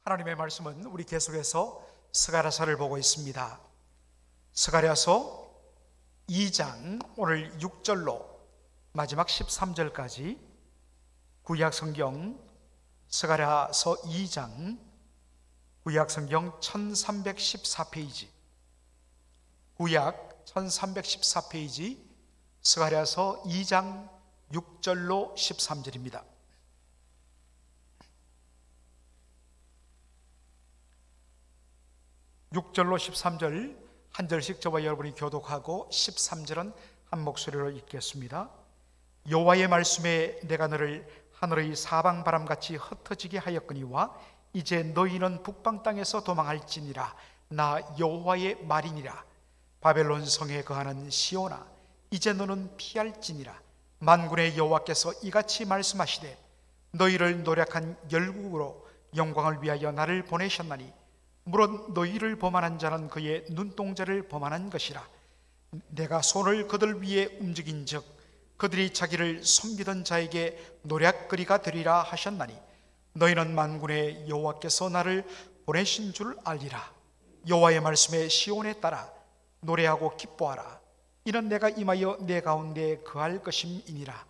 하나님의 말씀은 우리 계속해서 스가랴서를 보고 있습니다. 스가랴서 2장 오늘 6절로 마지막 13절까지 구약성경 스가랴서 2장 구약성경 1314페이지 구약 1314페이지 스가랴서 2장 6절로 13절입니다. (6절로) 13절 한 절씩 저와 여러분이 교독하고 13절은 한 목소리로 읽겠습니다. 여호와의 말씀에 내가 너를 하늘의 사방바람같이 흩어지게 하였거니와 이제 너희는 북방 땅에서 도망할지니라. 나 여호와의 말이니라. 바벨론 성에 거하는 시온아, 이제 너는 피할지니라. 만군의 여호와께서 이같이 말씀하시되 너희를 노력한 열국으로 영광을 위하여 나를 보내셨나니 물론 너희를 범한한 자는 그의 눈동자를 범한한 것이라. 내가 손을 그들 위에 움직인 즉 그들이 자기를 섬기던 자에게 노략거리가 되리라 하셨나니 너희는 만군의 여호와께서 나를 보내신 줄 알리라. 여호와의 말씀에 시온에 따라 노래하고 기뻐하라. 이는 내가 임하여 내 가운데 거할 것임이니라.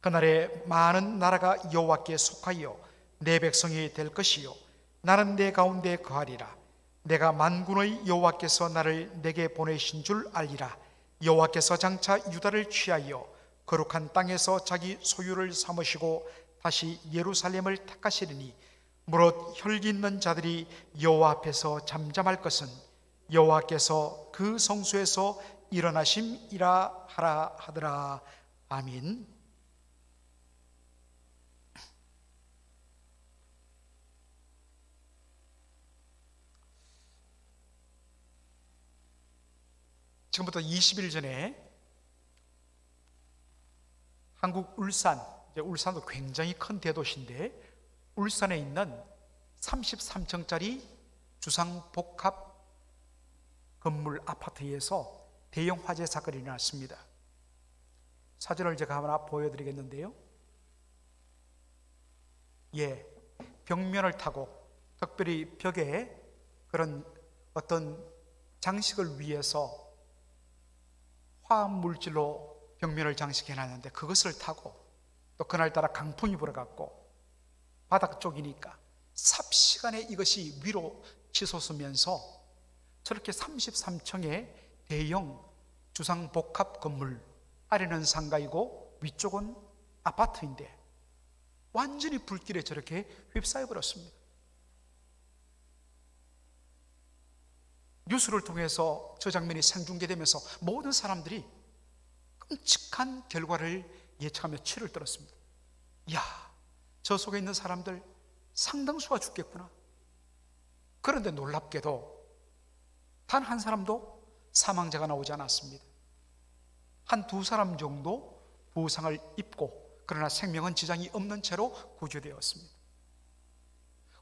그날에 많은 나라가 여호와께 속하여 내 백성이 될 것이요 나는 내 가운데 거하리라. 내가 만군의 여호와께서 나를 내게 보내신 줄 알리라. 여호와께서 장차 유다를 취하여 거룩한 땅에서 자기 소유를 삼으시고 다시 예루살렘을 택하시리니 무릇 혈기 있는 자들이 여호와 앞에서 잠잠할 것은 여호와께서 그 성소에서 일어나심이라 하라 하더라. 아멘. 지금부터 20일 전에 한국 울산, 울산도 굉장히 큰 대도시인데 울산에 있는 33층짜리 주상복합 건물 아파트에서 대형 화재 사건이 일어났습니다. 사진을 제가 하나 보여드리겠는데요. 벽면을 타고 특별히 벽에 그런 어떤 장식을 위해서 화학물질로 벽면을 장식해 놨는데 그것을 타고 또 그날따라 강풍이 불어갔고 바닥 쪽이니까 삽시간에 이것이 위로 치솟으면서 저렇게 33층의 대형 주상복합 건물, 아래는 상가이고 위쪽은 아파트인데 완전히 불길에 저렇게 휩싸여 버렸습니다. 뉴스를 통해서 저 장면이 생중계되면서 모든 사람들이 끔찍한 결과를 예측하며 치를 떨었습니다. 이야, 저 속에 있는 사람들 상당수가 죽겠구나. 그런데 놀랍게도 단 한 사람도 사망자가 나오지 않았습니다. 한 두 사람 정도 부상을 입고 그러나 생명은 지장이 없는 채로 구조되었습니다.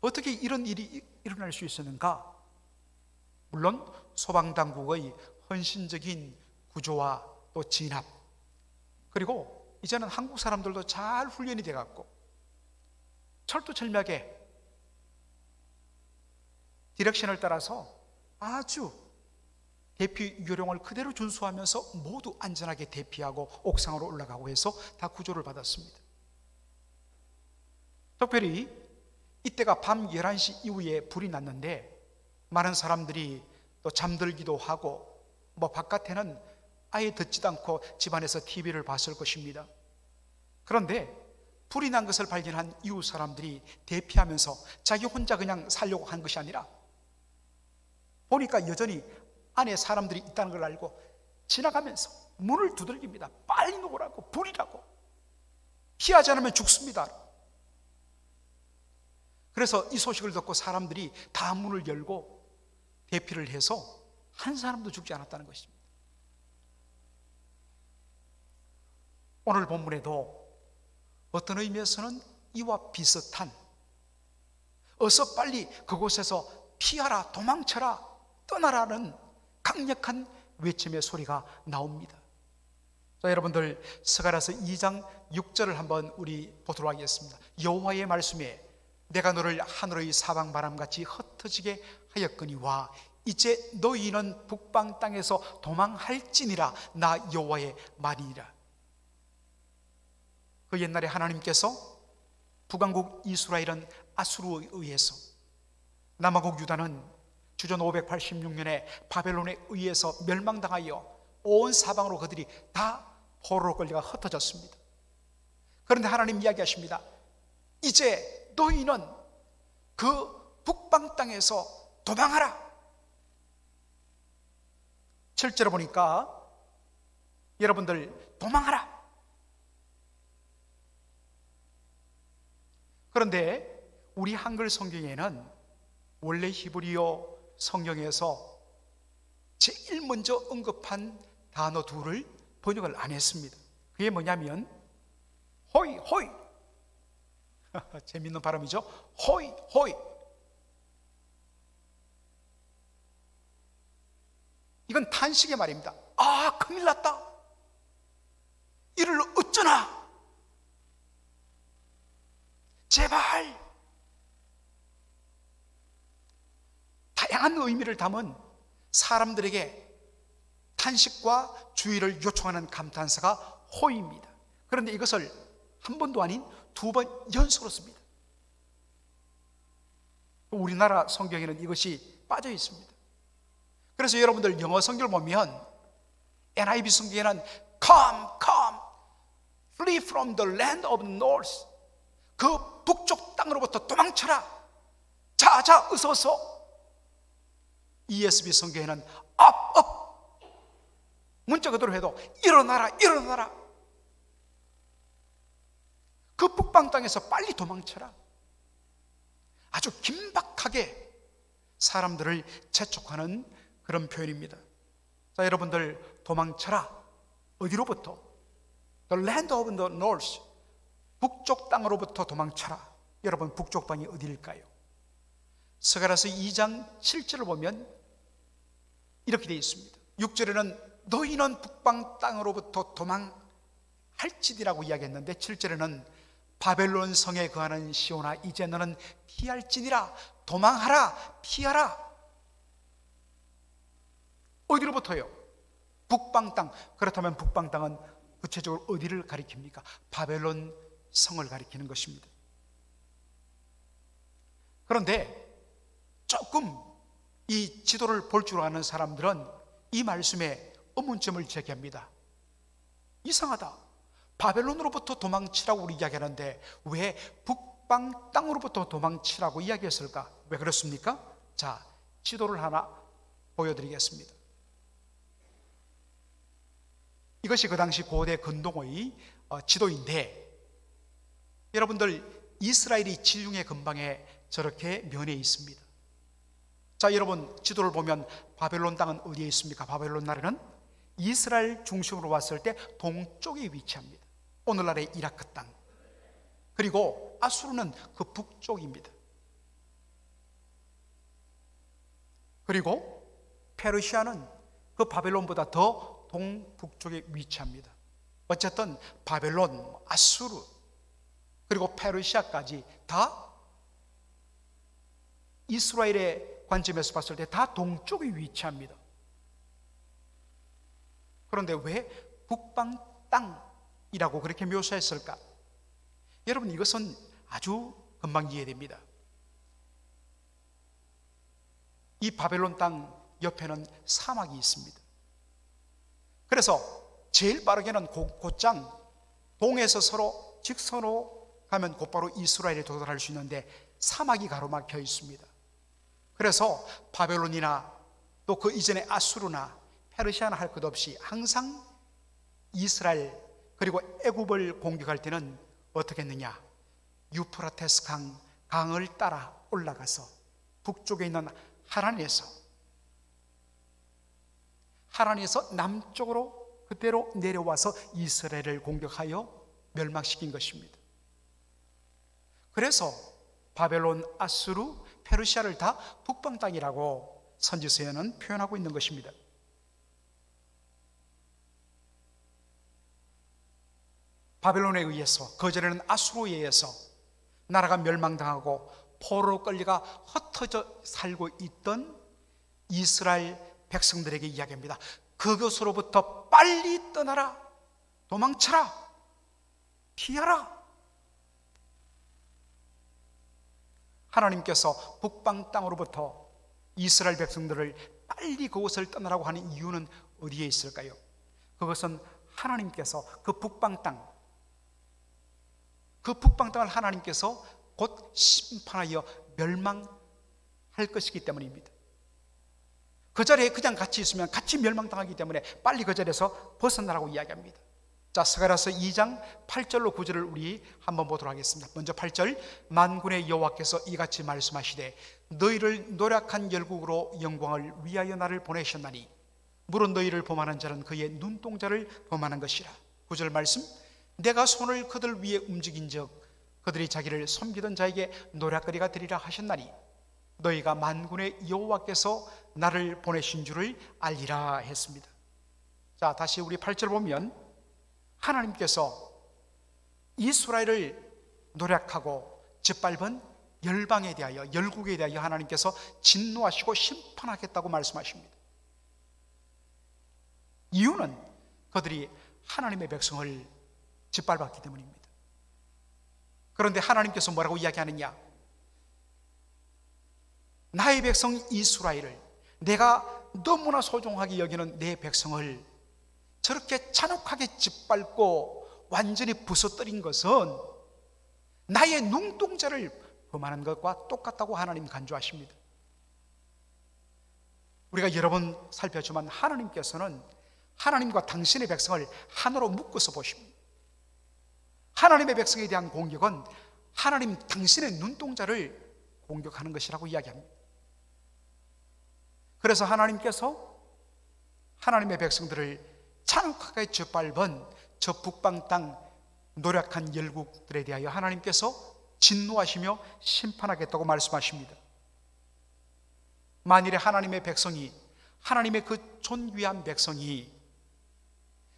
어떻게 이런 일이 일어날 수 있었는가? 물론 소방당국의 헌신적인 구조와 또 진압, 그리고 이제는 한국 사람들도 잘 훈련이 돼갖고 철두철미하게 디렉션을 따라서 아주 대피 요령을 그대로 준수하면서 모두 안전하게 대피하고 옥상으로 올라가고 해서 다 구조를 받았습니다. 특별히 이때가 밤 11시 이후에 불이 났는데 많은 사람들이 또 잠들기도 하고 바깥에는 아예 듣지도 않고 집안에서 TV를 봤을 것입니다. 그런데 불이 난 것을 발견한 이웃 사람들이 대피하면서 자기 혼자 그냥 살려고 한 것이 아니라 보니까 여전히 안에 사람들이 있다는 걸 알고 지나가면서 문을 두들깁니다. 빨리 놓으라고, 불이라고. 피하지 않으면 죽습니다. 그래서 이 소식을 듣고 사람들이 다 문을 열고 대피를 해서 한 사람도 죽지 않았다는 것입니다. 오늘 본문에도 어떤 의미에서는 이와 비슷한 어서 빨리 그곳에서 피하라, 도망쳐라, 떠나라는 강력한 외침의 소리가 나옵니다. 자, 여러분들 스가랴서 2장 6절을 한번 우리 보도록 하겠습니다. 여호와의 말씀에 내가 너를 하늘의 사방 바람같이 흩어지게 하였거니와 이제 너희는 북방 땅에서 도망할지니라. 나 여호와의 말이니라. 그 옛날에 하나님께서 북왕국 이스라엘은 아수르에 의해서, 남왕국 유다는 주전 586년에 바벨론에 의해서 멸망당하여 온 사방으로 그들이 다 포로로 끌려가 흩어졌습니다. 그런데 하나님 이야기하십니다. 이제 너희는 그 북방 땅에서 도망하라. 실제로 보니까 여러분들 도망하라. 그런데 우리 한글 성경에는 원래 히브리어 성경에서 제일 먼저 언급한 단어 둘을 번역을 안 했습니다. 그게 뭐냐면 호이 호이 재밌는 발음이죠. 호이 호이. 이건 탄식의 말입니다. 아, 큰일 났다. 이를 어쩌나. 제발. 다양한 의미를 담은 사람들에게 탄식과 주의를 요청하는 감탄사가 호의입니다. 그런데 이것을 한 번도 아닌 두 번 연속으로 씁니다. 우리나라 성경에는 이것이 빠져 있습니다. 그래서 여러분들 영어 성경을 보면 NIV 성경에는 Come, come, flee from the land of the north. 그 북쪽 땅으로부터 도망쳐라. 자, 자, 어서 어서. ESV 성경에는 up, up. 문자 그대로 해도 일어나라, 일어나라. 그 북방 땅에서 빨리 도망쳐라. 아주 긴박하게 사람들을 재촉하는 그런 표현입니다. 자, 여러분들 도망쳐라. 어디로부터? The land of the north. 북쪽 땅으로부터 도망쳐라. 여러분, 북쪽 땅이 어디일까요? 스가랴서 2장 7절을 보면 이렇게 되어 있습니다. 6절에는 너희는 북방 땅으로부터 도망할지니라고 이야기했는데 7절에는 바벨론 성에 거하는 시온아 이제 너는 피할지니라. 도망하라, 피하라. 어디로부터요? 북방 땅. 그렇다면 북방 땅은 구체적으로 어디를 가리킵니까? 바벨론 성을 가리키는 것입니다. 그런데 조금 이 지도를 볼 줄 아는 사람들은 이 말씀에 의문점을 제기합니다. 이상하다. 바벨론으로부터 도망치라고 우리 이야기하는데 왜 북방 땅으로부터 도망치라고 이야기했을까? 왜 그렇습니까? 자, 지도를 하나 보여드리겠습니다. 이것이 그 당시 고대 근동의 지도인데, 여러분들 이스라엘이 지중해 근방에 저렇게 면해 있습니다. 자, 여러분 지도를 보면 바벨론 땅은 어디에 있습니까? 바벨론 나라는 이스라엘 중심으로 왔을 때 동쪽에 위치합니다. 오늘날의 이라크 땅. 그리고 아수르는 그 북쪽입니다. 그리고 페르시아는 그 바벨론보다 더 동북쪽에 위치합니다. 어쨌든 바벨론, 아수르, 그리고 페르시아까지 다 이스라엘의 관점에서 봤을 때 다 동쪽에 위치합니다. 그런데 왜 북방 땅이라고 그렇게 묘사했을까? 여러분, 이것은 아주 금방 이해됩니다. 이 바벨론 땅 옆에는 사막이 있습니다. 그래서 제일 빠르게는 곧장 동에서 서로 직선으로 가면 곧바로 이스라엘에 도달할 수 있는데 사막이 가로막혀 있습니다. 그래서 바벨론이나 또 그 이전에 아수르나 페르시아나 할 것 없이 항상 이스라엘 그리고 애굽을 공격할 때는 어떻게 했느냐? 유프라테스 강을 따라 올라가서 북쪽에 있는 하란에서 남쪽으로 그대로 내려와서 이스라엘을 공격하여 멸망시킨 것입니다. 그래서 바벨론, 아수르, 페르시아를 다 북방 땅이라고 선지서에는 표현하고 있는 것입니다. 바벨론에 의해서, 그전에는 아수르에 의해서 나라가 멸망당하고 포로로 끌려가 흩어져 살고 있던 이스라엘 백성들에게 이야기합니다. 그것으로부터 빨리 떠나라, 도망쳐라, 피하라. 하나님께서 북방 땅으로부터 이스라엘 백성들을 빨리 그곳을 떠나라고 하는 이유는 어디에 있을까요? 그것은 하나님께서 그 북방 땅을 하나님께서 곧 심판하여 멸망할 것이기 때문입니다. 그 자리에 그냥 같이 있으면 같이 멸망당하기 때문에 빨리 그 자리에서 벗어나라고 이야기합니다. 자, 스가랴서 2장 8절로 9절을 우리 한번 보도록 하겠습니다. 먼저 8절, 만군의 여호와께서 이같이 말씀하시되 너희를 노력한 열국으로 영광을 위하여 나를 보내셨나니 물은 너희를 범하는 자는 그의 눈동자를 범하는 것이라. 9절 말씀, 내가 손을 그들 위에 움직인즉 그들이 자기를 섬기던 자에게 노략거리가 되리라 하셨나니 너희가 만군의 여호와께서 나를 보내신 줄을 알리라 했습니다. 자, 다시 우리 8절 보면 하나님께서 이스라엘을 노략하고 짓밟은 열방에 대하여, 열국에 대하여 하나님께서 진노하시고 심판하겠다고 말씀하십니다. 이유는 그들이 하나님의 백성을 짓밟았기 때문입니다. 그런데 하나님께서 뭐라고 이야기하느냐? 나의 백성 이스라엘을, 내가 너무나 소중하게 여기는 내 백성을 저렇게 잔혹하게 짓밟고 완전히 부서뜨린 것은 나의 눈동자를 범하는 것과 똑같다고 하나님 간주하십니다. 우리가 여러 번 살펴봤지만 하나님께서는 하나님과 당신의 백성을 하나로 묶어서 보십니다. 하나님의 백성에 대한 공격은 하나님 당신의 눈동자를 공격하는 것이라고 이야기합니다. 그래서 하나님께서 하나님의 백성들을 잔혹하게 짓밟은 저 북방 땅 노략한 열국들에 대하여 하나님께서 진노하시며 심판하겠다고 말씀하십니다. 만일에 하나님의 백성이, 하나님의 그 존귀한 백성이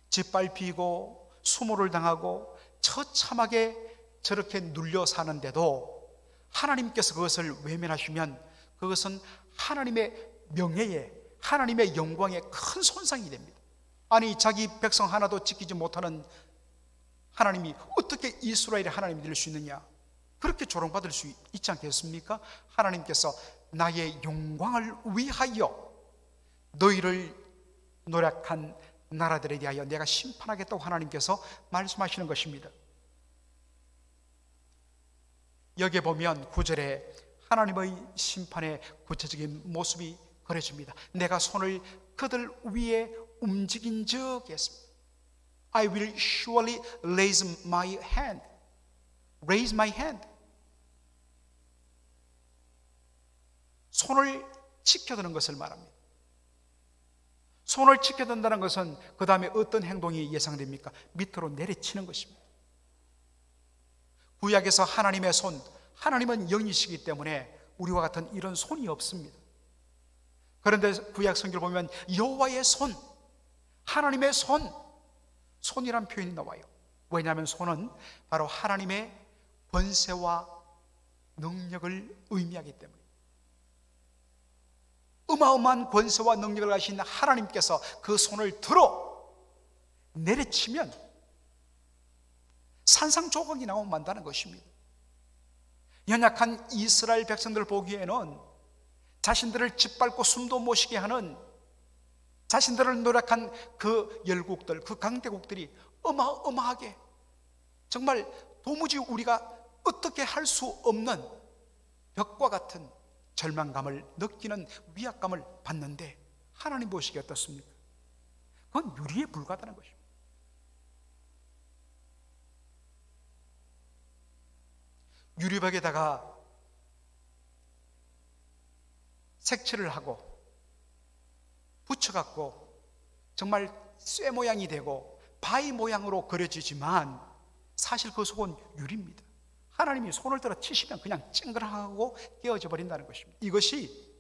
짓밟히고 수모를 당하고 처참하게 저렇게 눌려 사는데도 하나님께서 그것을 외면하시면 그것은 하나님의 명예에, 하나님의 영광에 큰 손상이 됩니다. 아니, 자기 백성 하나도 지키지 못하는 하나님이 어떻게 이스라엘의 하나님이 될 수 있느냐? 그렇게 조롱받을 수 있지 않겠습니까? 하나님께서 나의 영광을 위하여 너희를 노략한 나라들에 대하여 내가 심판하겠다고 하나님께서 말씀하시는 것입니다. 여기에 보면 9절에 하나님의 심판의 구체적인 모습이 그려집니다. 내가 손을 그들 위에 움직인 적 했습니다. I will surely raise my hand. Raise my hand. 손을 지켜드는 것을 말합니다. 손을 지켜든다는 것은 그 다음에 어떤 행동이 예상됩니까? 밑으로 내리치는 것입니다. 구약에서 하나님의 손, 하나님은 영이시기 때문에 우리와 같은 이런 손이 없습니다. 그런데 구약 성경을 보면 여호와의 손, 하나님의 손이란 표현이 나와요. 왜냐하면 손은 바로 하나님의 권세와 능력을 의미하기 때문에, 어마어마한 권세와 능력을 가진 하나님께서 그 손을 들어 내리치면 산상조각이 나오면 만다는 것입니다. 연약한 이스라엘 백성들 보기에는 자신들을 짓밟고 숨도 못 쉬게 하는, 자신들을 노력한 그 열국들, 그 강대국들이 어마어마하게, 정말 도무지 우리가 어떻게 할 수 없는 벽과 같은 절망감을 느끼는 위압감을 받는데 하나님 보시기에 어떻습니까? 그건 유리에 불과하다는 것입니다. 유리벽에다가 색칠을 하고 붙여갖고 정말 쇠 모양이 되고 바위 모양으로 그려지지만 사실 그 속은 유리입니다. 하나님이 손을 들어 치시면 그냥 찡그랑하고 깨어져 버린다는 것입니다. 이것이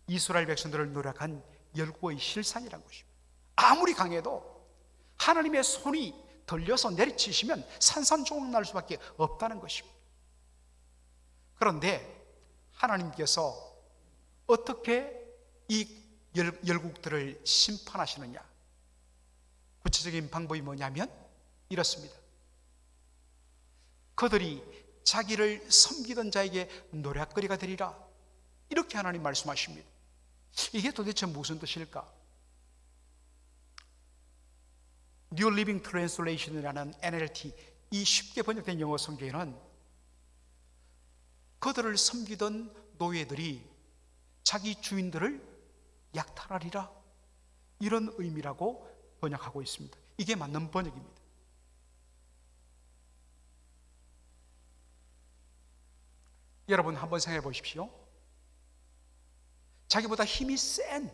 이스라엘 백성들을 노력한 열국의 실상이라는 것입니다. 아무리 강해도 하나님의 손이 들려서 내리치시면 산산조각 날 수밖에 없다는 것입니다. 그런데 하나님께서 어떻게 이 열국들을 심판하시느냐? 구체적인 방법이 뭐냐면 이렇습니다. 그들이 자기를 섬기던 자에게 노략거리가 되리라, 이렇게 하나님 말씀하십니다. 이게 도대체 무슨 뜻일까? New Living Translation이라는 NLT, 이 쉽게 번역된 영어 성경에는 그들을 섬기던 노예들이 자기 주인들을 약탈하리라, 이런 의미라고 번역하고 있습니다. 이게 맞는 번역입니다. 여러분 한번 생각해 보십시오. 자기보다 힘이 센,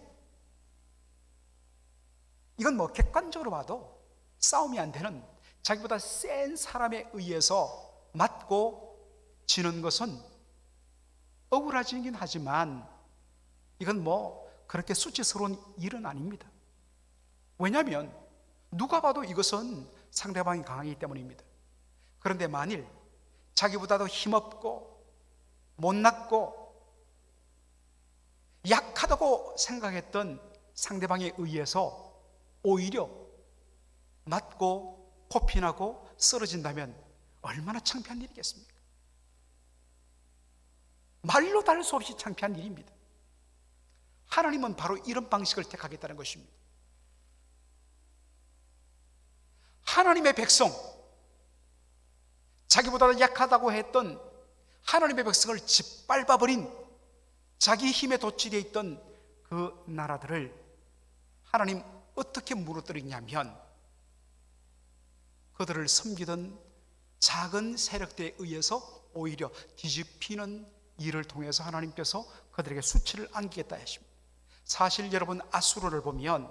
이건 뭐 객관적으로 봐도 싸움이 안 되는 자기보다 센 사람에 의해서 맞고 지는 것은 억울하긴 하지만 이건 뭐 그렇게 수치스러운 일은 아닙니다. 왜냐하면 누가 봐도 이것은 상대방이 강하기 때문입니다. 그런데 만일 자기보다도 힘없고 못났고 약하다고 생각했던 상대방에 의해서 오히려 맞고 포핀하고 쓰러진다면 얼마나 창피한 일이겠습니까? 말로 다 할 수 없이 창피한 일입니다. 하나님은 바로 이런 방식을 택하겠다는 것입니다. 하나님의 백성, 자기보다 약하다고 했던 하나님의 백성을 짓밟아버린, 자기 힘에 도취되어 있던 그 나라들을 하나님 어떻게 무너뜨리냐면 그들을 섬기던 작은 세력들에 의해서 오히려 뒤집히는 일을 통해서 하나님께서 그들에게 수치를 안기겠다 하십니다. 사실 여러분, 아수르를 보면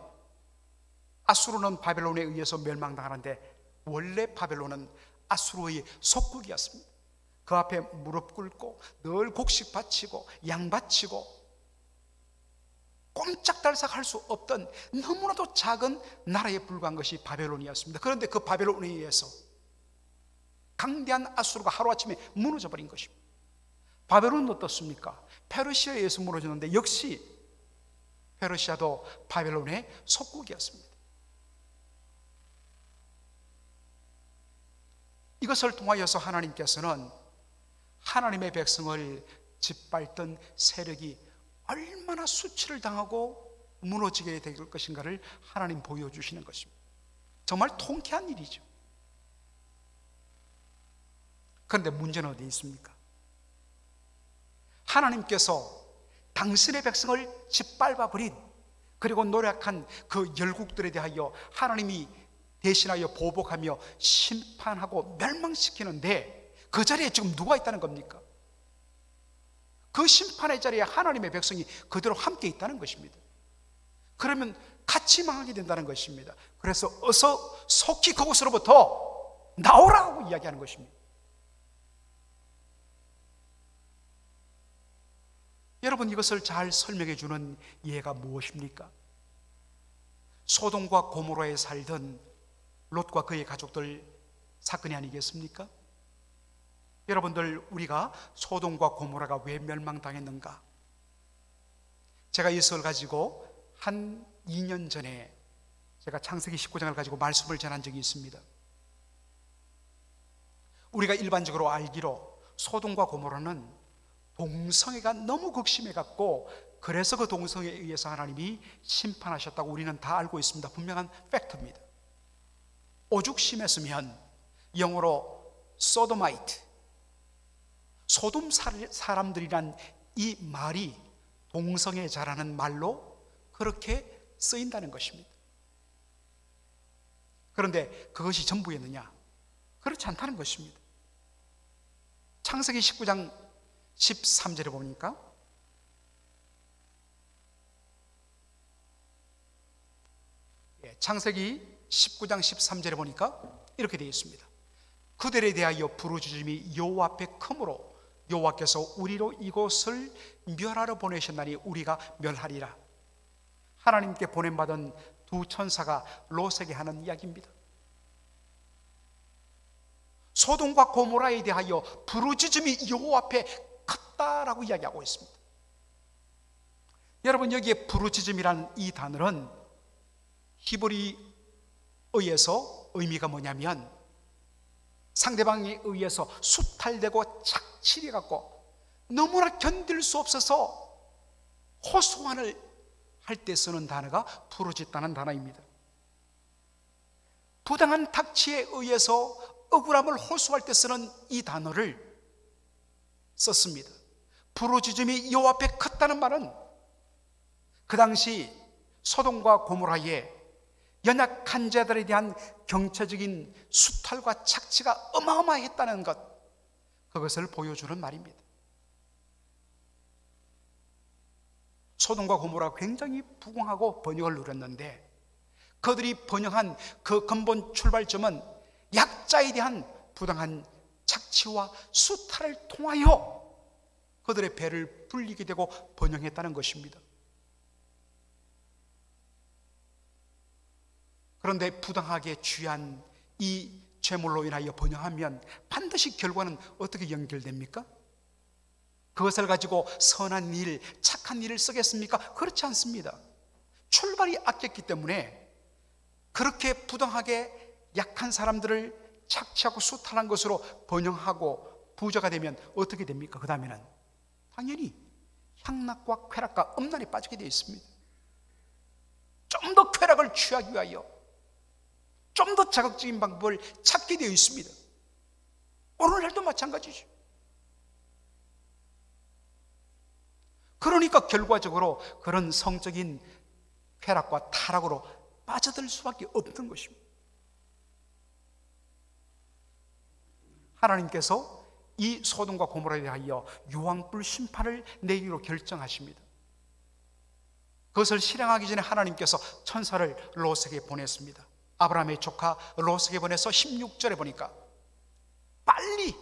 아수르는 바벨론에 의해서 멸망당하는데 원래 바벨론은 아수르의 속국이었습니다. 그 앞에 무릎 꿇고 늘 곡식 바치고 양 바치고 꼼짝달싹 할 수 없던 너무나도 작은 나라에 불과한 것이 바벨론이었습니다. 그런데 그 바벨론에 의해서 강대한 아수르가 하루아침에 무너져 버린 것입니다. 바벨론은 어떻습니까? 페르시아에 의해서 무너졌는데 역시 페르시아도 바벨론의 속국이었습니다. 이것을 통하여서 하나님께서는 하나님의 백성을 짓밟던 세력이 얼마나 수치를 당하고 무너지게 될 것인가를 하나님 보여주시는 것입니다. 정말 통쾌한 일이죠. 그런데 문제는 어디 있습니까? 하나님께서 당신의 백성을 짓밟아버린, 그리고 노력한 그 열국들에 대하여 하나님이 대신하여 보복하며 심판하고 멸망시키는데 그 자리에 지금 누가 있다는 겁니까? 그 심판의 자리에 하나님의 백성이 그대로 함께 있다는 것입니다. 그러면 같이 망하게 된다는 것입니다. 그래서 어서 속히 그곳으로부터 나오라고 이야기하는 것입니다. 여러분, 이것을 잘 설명해 주는 예가 무엇입니까? 소돔과 고모라에 살던 롯과 그의 가족들 사건이 아니겠습니까? 여러분들, 우리가 소돔과 고모라가 왜 멸망당했는가? 제가 이것을 가지고 한 2년 전에 제가 창세기 19장을 가지고 말씀을 전한 적이 있습니다. 우리가 일반적으로 알기로 소돔과 고모라는 동성애가 너무 극심해 갖고 그래서 그 동성애에 의해서 하나님이 심판하셨다고 우리는 다 알고 있습니다. 분명한 팩트입니다. 오죽 심했으면 영어로 소도마이트, 소돔 사람들이란 이 말이 동성애자라는 말로 그렇게 쓰인다는 것입니다. 그런데 그것이 전부였느냐? 그렇지 않다는 것입니다. 창세기 19장 13절에 보니까 창세기 19장 13절에 보니까 이렇게 되어 있습니다. 그들에 대하여 부르짖음이 여호와 앞에 크므로 여호와께서 우리로 이곳을 멸하러 보내셨나니 우리가 멸하리라. 하나님께 보냄받은 두 천사가 롯에게 하는 이야기입니다. 소돔과 고모라에 대하여 부르짖음이 여호와 앞에 컸다라고 이야기하고 있습니다. 여러분, 여기에 부르짖음이라는 이 단어는 히브리어에서 의미가 뭐냐면 상대방에 의해서 수탈되고 착취해 갖고 너무나 견딜 수 없어서 호소한을 할 때 쓰는 단어가 부르짖다는 단어입니다. 부당한 탁치에 의해서 억울함을 호소할 때 쓰는 이 단어를 썼습니다. 부르짖음이 여호와 앞에 컸다는 말은 그 당시 소돔과 고모라의 연약한 자들에 대한 경체적인 수탈과 착취가 어마어마했다는 것, 그것을 보여주는 말입니다. 소돔과 고모라가 굉장히 부강하고 번영을 누렸는데 그들이 번영한 그 근본 출발점은 약자에 대한 부당한 착취와 수탈을 통하여 그들의 배를 불리게 되고 번영했다는 것입니다. 그런데 부당하게 취한 이 죄물로 인하여 번영하면 반드시 결과는 어떻게 연결됩니까? 그것을 가지고 선한 일, 착한 일을 쓰겠습니까? 그렇지 않습니다. 출발이 악했기 때문에 그렇게 부당하게 약한 사람들을 착취하고 수탈한 것으로 번영하고 부자가 되면 어떻게 됩니까? 그 다음에는 당연히 향락과 쾌락과 음란에 빠지게 되어 있습니다. 좀 더 쾌락을 취하기 위하여 좀 더 자극적인 방법을 찾게 되어 있습니다. 오늘날도 마찬가지죠. 그러니까 결과적으로 그런 성적인 쾌락과 타락으로 빠져들 수밖에 없는 것입니다. 하나님께서 이 소돔과 고모라에 대하여 유황불 심판을 내리기로 결정하십니다. 그것을 실행하기 전에 하나님께서 천사를 롯에게 보냈습니다. 아브라함의 조카 롯에게 보내서 16절에 보니까 빨리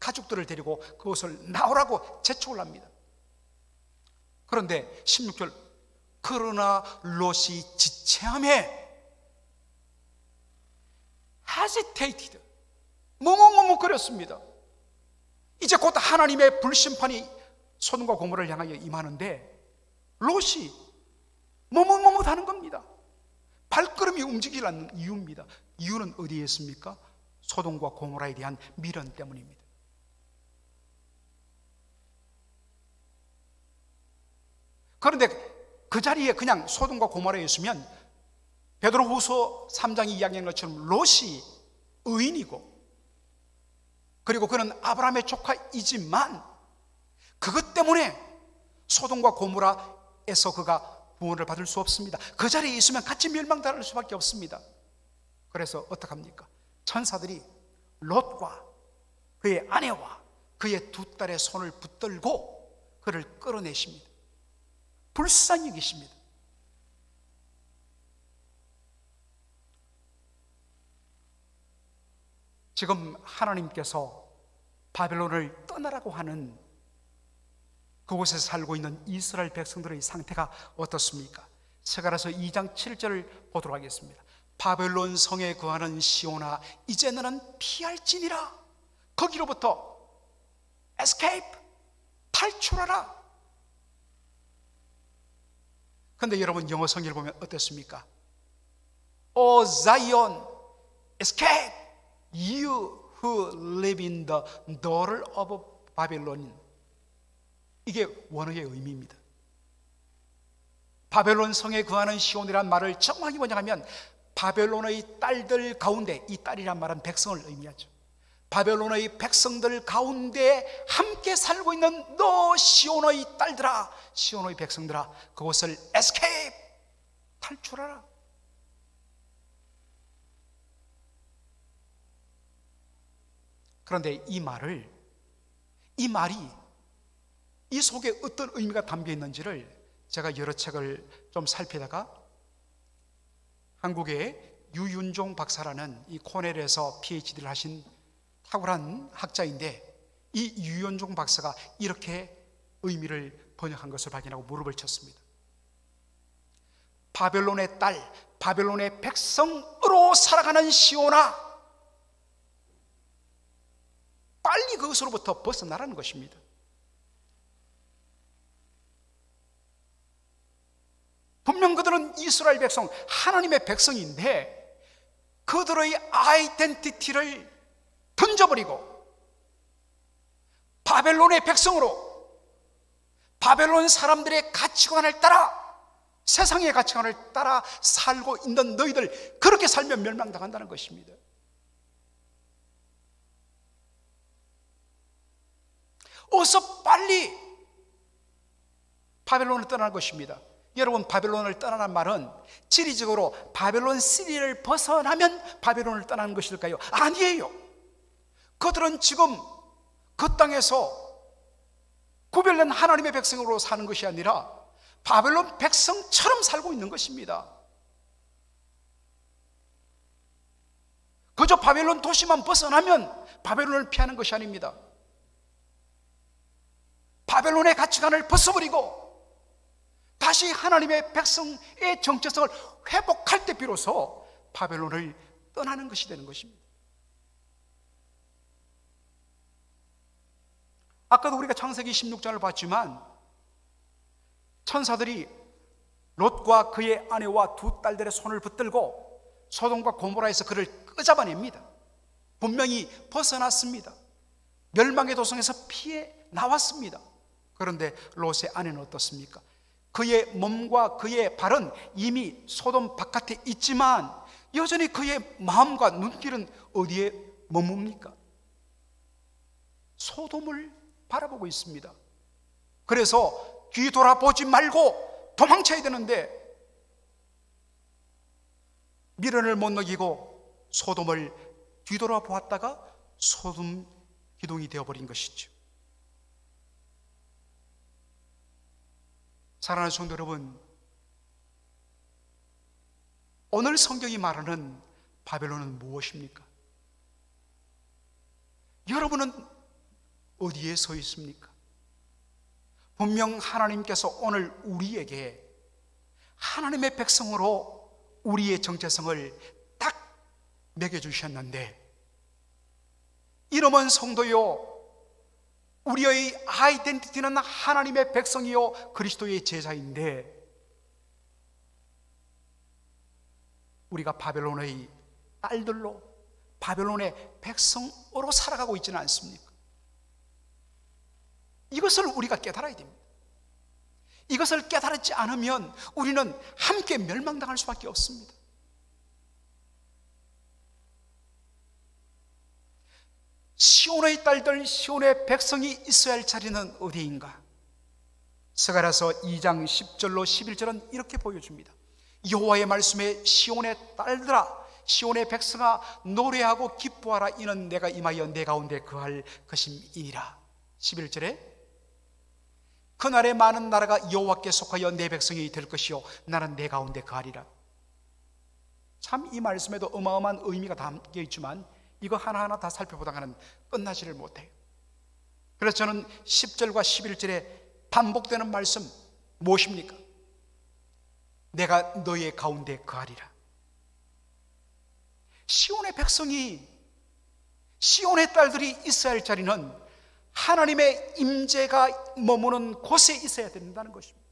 가족들을 데리고 그것을 나오라고 재촉을 합니다. 그런데 16절, 그러나 롯이 지체함에 hesitated, 머뭇머뭇거렸습니다. 이제 곧 하나님의 불심판이 소돔과 고모라를 향하여 임하는데 롯이 머뭇머뭇하는 겁니다. 발걸음이 움직이지 않는 이유입니다. 이유는 어디에 있습니까? 소돔과 고모라에 대한 미련 때문입니다. 그런데 그 자리에 그냥 소돔과 고모라에 있으면 베드로후서 3장이 이야기하는 것처럼 롯이 의인이고 그리고 그는 아브라함의 조카이지만 그것 때문에 소돔과 고모라에서 그가 구원을 받을 수 없습니다. 그 자리에 있으면 같이 멸망당할 수밖에 없습니다. 그래서 어떡합니까? 천사들이 롯과 그의 아내와 그의 두 딸의 손을 붙들고 그를 끌어내십니다. 불쌍히 여기십니다. 지금 하나님께서 바벨론을 떠나라고 하는 그곳에서 살고 있는 이스라엘 백성들의 상태가 어떻습니까? 스가랴서 2장 7절을 보도록 하겠습니다. 바벨론 성에 거하는 시온아, 이제 너는 피할지니라. 거기로부터 escape, 탈출하라. 그런데 여러분 영어 성경을 보면 어떻습니까? O Zion, escape, you who live in the daughter of Babylon. 이게 원어의 의미입니다. 바벨론 성에 거하는 시온이란 말을 정확히 번역하면 바벨론의 딸들 가운데, 이 딸이란 말은 백성을 의미하죠. 바벨론의 백성들 가운데 함께 살고 있는 너 시온의 딸들아, 시온의 백성들아, 그곳을 escape, 탈출하라. 그런데 이 말이 이 속에 어떤 의미가 담겨 있는지를 제가 여러 책을 좀 살피다가 한국의 유윤종 박사라는 이 코넬에서 PhD를 하신 탁월한 학자인데, 이 유윤종 박사가 이렇게 의미를 번역한 것을 발견하고 무릎을 쳤습니다. 바벨론의 딸, 바벨론의 백성으로 살아가는 시온아, 빨리 그것으로부터 벗어나라는 것입니다. 분명 그들은 이스라엘 백성, 하나님의 백성인데 그들의 아이덴티티를 던져버리고 바벨론의 백성으로, 바벨론 사람들의 가치관을 따라, 세상의 가치관을 따라 살고 있는 너희들, 그렇게 살면 멸망당한다는 것입니다. 어서 빨리 바벨론을 떠나는 것입니다. 여러분, 바벨론을 떠나는 말은 지리적으로 바벨론 시리를 벗어나면 바벨론을 떠나는 것일까요? 아니에요. 그들은 지금 그 땅에서 구별된 하나님의 백성으로 사는 것이 아니라 바벨론 백성처럼 살고 있는 것입니다. 그저 바벨론 도시만 벗어나면 바벨론을 피하는 것이 아닙니다. 바벨론의 가치관을 벗어버리고 다시 하나님의 백성의 정체성을 회복할 때 비로소 바벨론을 떠나는 것이 되는 것입니다. 아까도 우리가 창세기 16장을 봤지만 천사들이 롯과 그의 아내와 두 딸들의 손을 붙들고 소돔과 고모라에서 그를 끄잡아냅니다. 분명히 벗어났습니다. 멸망의 도성에서 피해 나왔습니다. 그런데 롯의 아내는 어떻습니까? 그의 몸과 그의 발은 이미 소돔 바깥에 있지만 여전히 그의 마음과 눈길은 어디에 머뭅니까? 소돔을 바라보고 있습니다. 그래서 뒤돌아보지 말고 도망쳐야 되는데 미련을 못 넘기고 소돔을 뒤돌아보았다가 소돔 기둥이 되어버린 것이죠. 사랑하는 성도 여러분, 오늘 성경이 말하는 바벨론은 무엇입니까? 여러분은 어디에 서 있습니까? 분명 하나님께서 오늘 우리에게 하나님의 백성으로 우리의 정체성을 딱 매겨주셨는데, 이름은 성도요, 우리의 아이덴티티는 하나님의 백성이요 그리스도의 제자인데 우리가 바벨론의 딸들로, 바벨론의 백성으로 살아가고 있지는 않습니까? 이것을 우리가 깨달아야 됩니다. 이것을 깨달지 않으면 우리는 함께 멸망당할 수밖에 없습니다. 시온의 딸들, 시온의 백성이 있어야 할 자리는 어디인가? 스가랴서 2장 10절로 11절은 이렇게 보여줍니다. 여호와의 말씀에 시온의 딸들아, 시온의 백성아, 노래하고 기뻐하라. 이는 내가 임하여 내 가운데 거할 것임이니라. 11절에 그날에 많은 나라가 여호와께 속하여 내 백성이 될 것이요 나는 내 가운데 거하리라. 참 이 말씀에도 어마어마한 의미가 담겨 있지만 이거 하나하나 다 살펴보다가는 끝나지를 못해요. 그래서 저는 10절과 11절에 반복되는 말씀 무엇입니까? 내가 너의 가운데 거하리라. 시온의 백성이, 시온의 딸들이 있어야 할 자리는 하나님의 임재가 머무는 곳에 있어야 된다는 것입니다.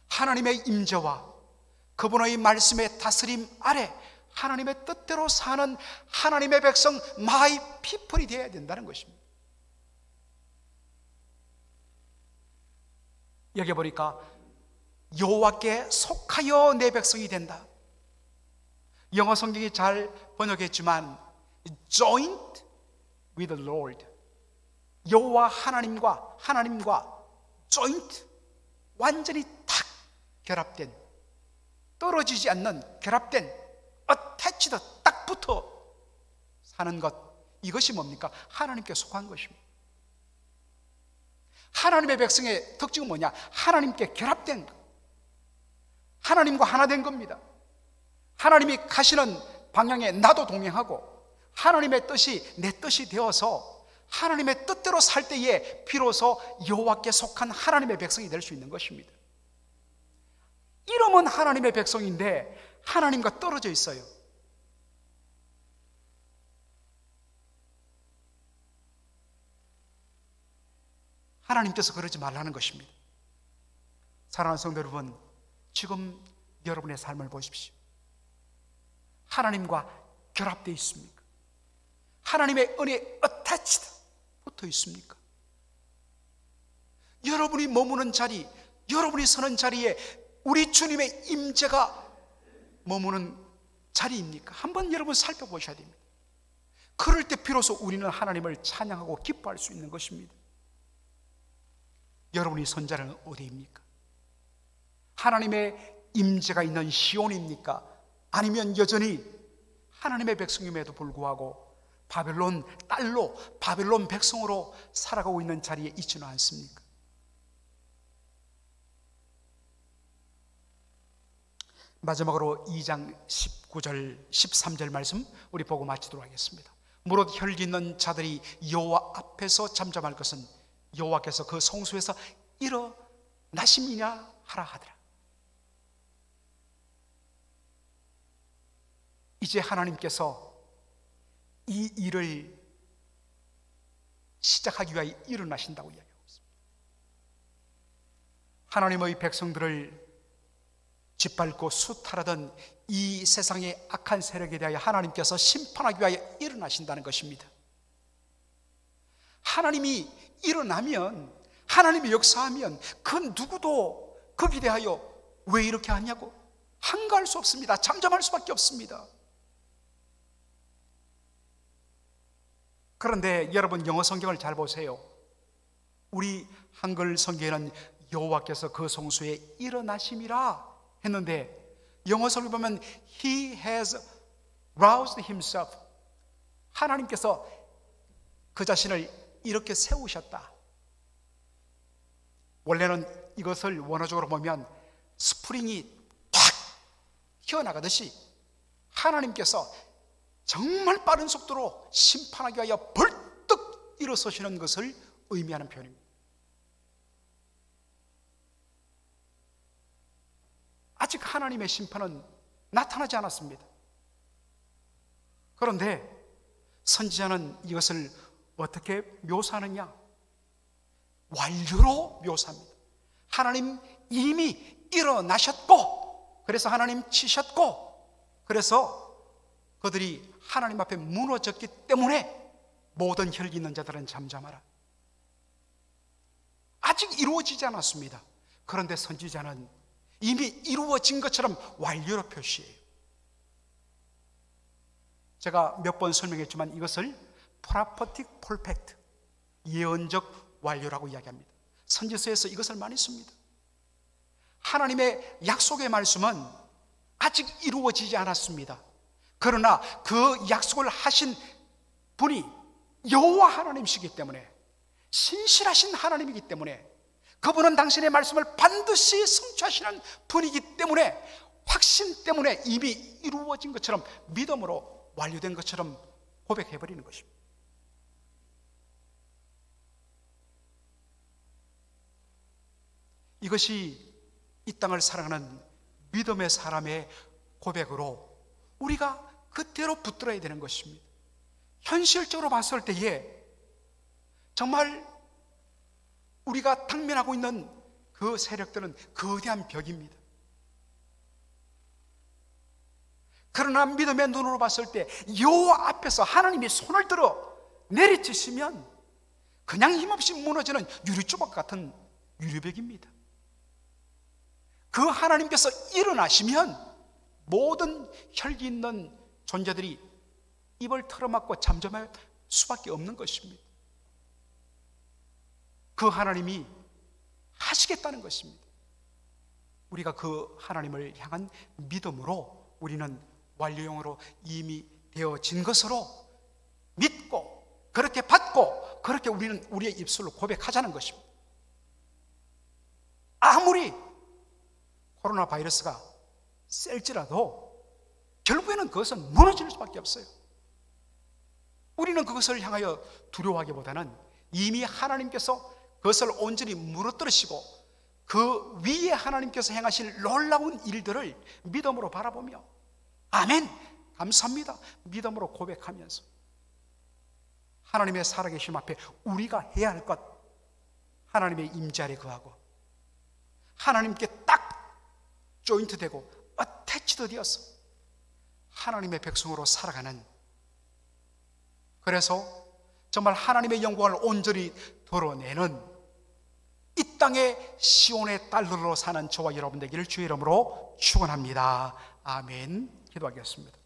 하나님의 임재와 그분의 말씀의 다스림 아래 하나님의 뜻대로 사는 하나님의 백성, 마이 피플이 되어야 된다는 것입니다. 여기 보니까 여호와께 속하여 내 백성이 된다. 영어 성경이 잘 번역했지만 joined with the Lord, 여호와 하나님과 joint, 완전히 탁 결합된, 떨어지지 않는 결합된, attached, 딱 붙어 사는 것, 이것이 뭡니까? 하나님께 속한 것입니다. 하나님의 백성의 특징은 뭐냐? 하나님께 결합된 것, 하나님과 하나 된 겁니다. 하나님이 가시는 방향에 나도 동행하고 하나님의 뜻이 내 뜻이 되어서 하나님의 뜻대로 살 때에 비로소 여호와께 속한 하나님의 백성이 될 수 있는 것입니다. 이름은 하나님의 백성인데 하나님과 떨어져 있어요. 하나님께서 그러지 말라는 것입니다. 사랑하는 성도 여러분, 지금 여러분의 삶을 보십시오. 하나님과 결합되어 있습니까? 하나님의 은혜에 어타치드 붙어 있습니까? 여러분이 머무는 자리, 여러분이 서는 자리에 우리 주님의 임재가 머무는 자리입니까? 한번 여러분 살펴보셔야 됩니다. 그럴 때 비로소 우리는 하나님을 찬양하고 기뻐할 수 있는 것입니다. 여러분이 선 자리는 어디입니까? 하나님의 임재가 있는 시온입니까? 아니면 여전히 하나님의 백성임에도 불구하고 바벨론 딸로, 바벨론 백성으로 살아가고 있는 자리에 있지는 않습니까? 마지막으로 2장 19절 13절 말씀 우리 보고 마치도록 하겠습니다. 무릇 혈기 있는 자들이 여호와 앞에서 잠잠할 것은 여호와께서 그 성소에서 일어나심이냐 하라 하더라. 이제 하나님께서 이 일을 시작하기 위하여 일어나신다고 이야기하고 있습니다. 하나님의 백성들을 짓밟고 수탈하던 이 세상의 악한 세력에 대하여 하나님께서 심판하기 위하여 일어나신다는 것입니다. 하나님이 일어나면, 하나님이 역사하면 그 누구도 거기에 대하여 왜 이렇게 하냐고 한가할 수 없습니다. 잠잠할 수밖에 없습니다. 그런데 여러분 영어 성경을 잘 보세요. 우리 한글 성경에는 여호와께서 그 성소에 일어나심이라 했는데 영어 성경 보면 He has roused himself, 하나님께서 그 자신을 이렇게 세우셨다. 원래는 이것을 원어적으로 보면 스프링이 탁 튀어나가듯이 하나님께서 정말 빠른 속도로 심판하기 위하여 벌떡 일어서시는 것을 의미하는 표현입니다. 아직 하나님의 심판은 나타나지 않았습니다. 그런데 선지자는 이것을 어떻게 묘사하느냐? 완료로 묘사합니다. 하나님 이미 일어나셨고, 그래서 하나님 치셨고, 그래서 그들이 하나님 앞에 무너졌기 때문에 모든 혈기 있는 자들은 잠잠하라. 아직 이루어지지 않았습니다. 그런데 선지자는 이미 이루어진 것처럼 완료로 표시해요. 제가 몇 번 설명했지만 이것을 prophetic perfect, 예언적 완료라고 이야기합니다. 선지서에서 이것을 많이 씁니다. 하나님의 약속의 말씀은 아직 이루어지지 않았습니다. 그러나 그 약속을 하신 분이 여호와 하나님이시기 때문에, 신실하신 하나님이기 때문에, 그분은 당신의 말씀을 반드시 성취하시는 분이기 때문에, 확신 때문에 이미 이루어진 것처럼, 믿음으로 완료된 것처럼 고백해버리는 것입니다. 이것이 이 땅을 살아가는 믿음의 사람의 고백으로 우리가 그대로 붙들어야 되는 것입니다. 현실적으로 봤을 때에 정말 우리가 당면하고 있는 그 세력들은 거대한 벽입니다. 그러나 믿음의 눈으로 봤을 때 여호와 앞에서 하나님이 손을 들어 내리치시면 그냥 힘없이 무너지는 유리조각 같은 유리벽입니다. 그 하나님께서 일어나시면 모든 혈기 있는 존재들이 입을 털어막고 잠잠할 수밖에 없는 것입니다. 그 하나님이 하시겠다는 것입니다. 우리가 그 하나님을 향한 믿음으로 우리는 완료형으로 이미 되어진 것으로 믿고 그렇게 받고 그렇게 우리는 우리의 입술로 고백하자는 것입니다. 아무리 코로나 바이러스가 셀지라도 결국에는 그것은 무너질 수밖에 없어요. 우리는 그것을 향하여 두려워하기보다는 이미 하나님께서 그것을 온전히 무너뜨리시고 그 위에 하나님께서 행하실 놀라운 일들을 믿음으로 바라보며 아멘, 감사합니다, 믿음으로 고백하면서 하나님의 살아계심 앞에 우리가 해야 할 것, 하나님의 임재 아래 거하고 하나님께 딱 조인트되고 어태치드 되어서 하나님의 백성으로 살아가는, 그래서 정말 하나님의 영광을 온전히 드러내는 이 땅의 시온의 딸들로 사는 저와 여러분 되기를 주의 이름으로 축원합니다. 아멘. 기도하겠습니다.